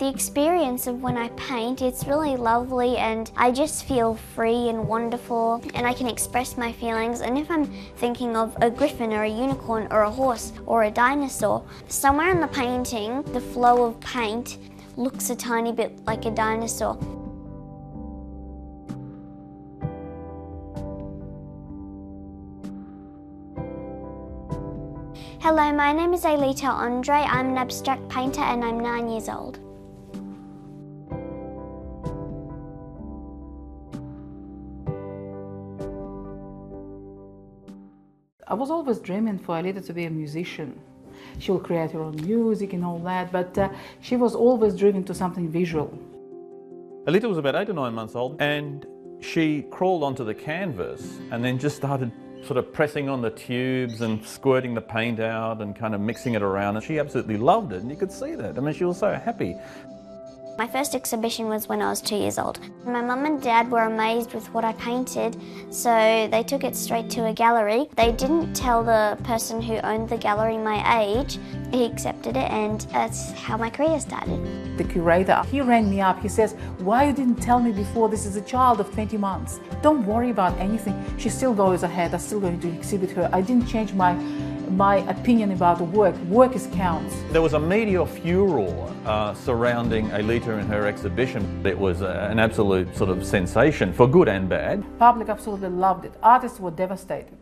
The experience of when I paint, it's really lovely and I just feel free and wonderful and I can express my feelings. And if I'm thinking of a griffin or a unicorn or a horse or a dinosaur, somewhere in the painting, the flow of paint looks a tiny bit like a dinosaur. Hello, my name is Aelita Andre. I'm an abstract painter and I'm 9 years old. I was always dreaming for Aelita to be a musician. She will create her own music and all that, but she was always driven to something visual. Aelita was about 8 or 9 months old and she crawled onto the canvas and then just started sort of pressing on the tubes and squirting the paint out and kind of mixing it around, and she absolutely loved it and you could see that. I mean, she was so happy. My first exhibition was when I was 2 years old. My mum and dad were amazed with what I painted, so they took it straight to a gallery. They didn't tell the person who owned the gallery my age. He accepted it and that's how my career started. The curator, he rang me up, he says, "Why you didn't tell me before? This is a child of 20 months. Don't worry about anything. She still goes ahead, I'm still going to exhibit her. I didn't change my opinion about the work. Work is counts." There was a media furor surrounding Aelita and her exhibition. It was an absolute sort of sensation, for good and bad. Public absolutely loved it. Artists were devastated.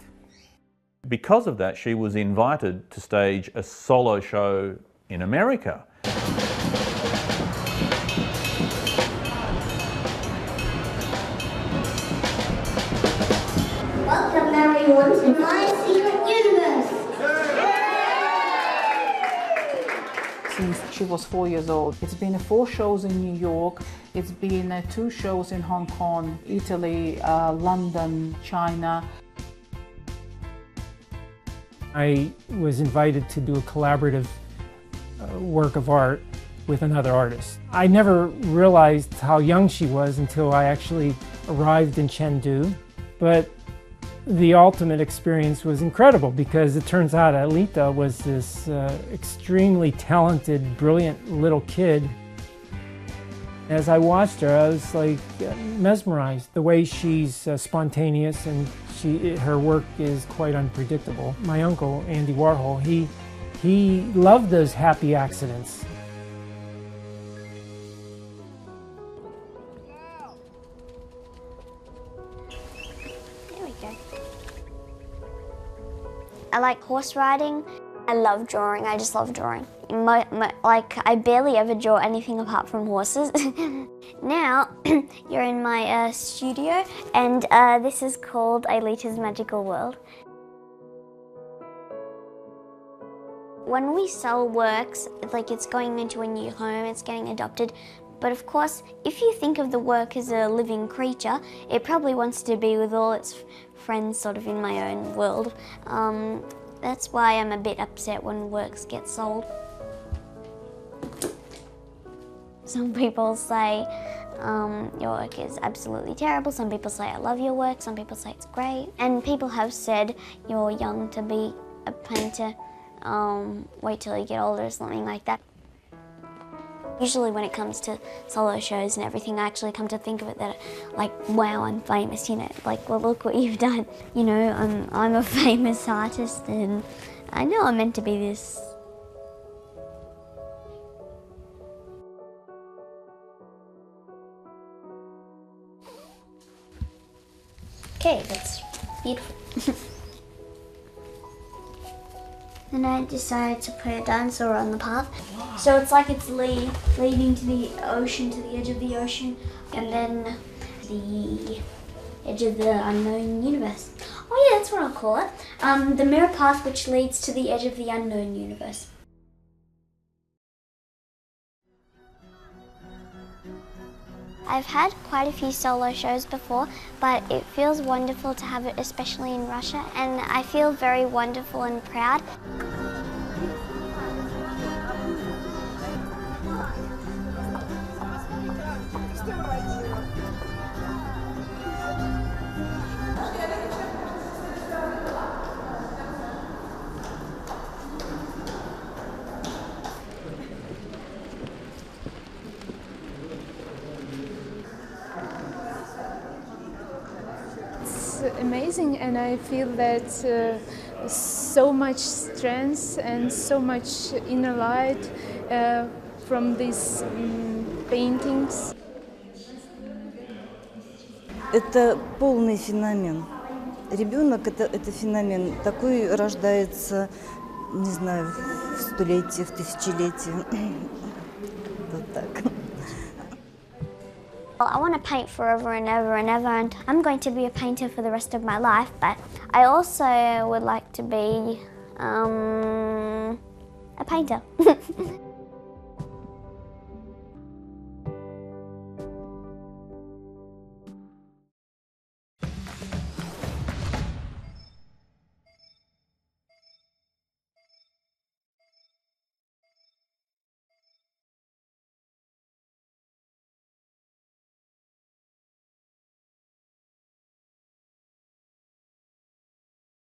Because of that, she was invited to stage a solo show in America. Welcome everyone to my secret universe. Since she was 4 years old. It's been 4 shows in New York, it's been 2 shows in Hong Kong, Italy, London, China. I was invited to do a collaborative work of art with another artist. I never realized how young she was until I actually arrived in Chengdu, but the ultimate experience was incredible because it turns out Aelita was this extremely talented, brilliant little kid. As I watched her, I was like mesmerized. The way she's spontaneous and her work is quite unpredictable. My uncle, Andy Warhol, he loved those happy accidents. There we go. I like horse riding. I love drawing. I just love drawing. I barely ever draw anything apart from horses. Now, you're in my studio, and this is called Aelita's Magical World. When we sell works, it's going into a new home, it's getting adopted. But of course, if you think of the work as a living creature, it probably wants to be with all its friends sort of in my own world. That's why I'm a bit upset when works get sold. Some people say your work is absolutely terrible. Some people say I love your work. Some people say it's great. And people have said you're young to be a painter. Wait till you get older or something like that. Usually when it comes to solo shows and everything, I actually come to think of it that, wow, I'm famous, well, look what you've done. I'm a famous artist and I know I'm meant to be this. Okay, that's beautiful. Then I decided to put a dinosaur on the path. So it's like it's leading to the ocean, to the edge of the ocean, and then the edge of the unknown universe. Oh yeah, that's what I'll call it. The mirror path which leads to the edge of the unknown universe. I've had quite a few solo shows before, but it feels wonderful to have it, especially in Russia, and I feel very wonderful and proud. amazing, and I feel that so much strength and so much inner light from these paintings. Это полный феномен. Ребенок это феномен. Такой рождается, не знаю, в столетие, в тысячелетие. Вот так. Well, I want to paint forever and ever and ever, and I'm going to be a painter for the rest of my life, but I also would like to be a painter.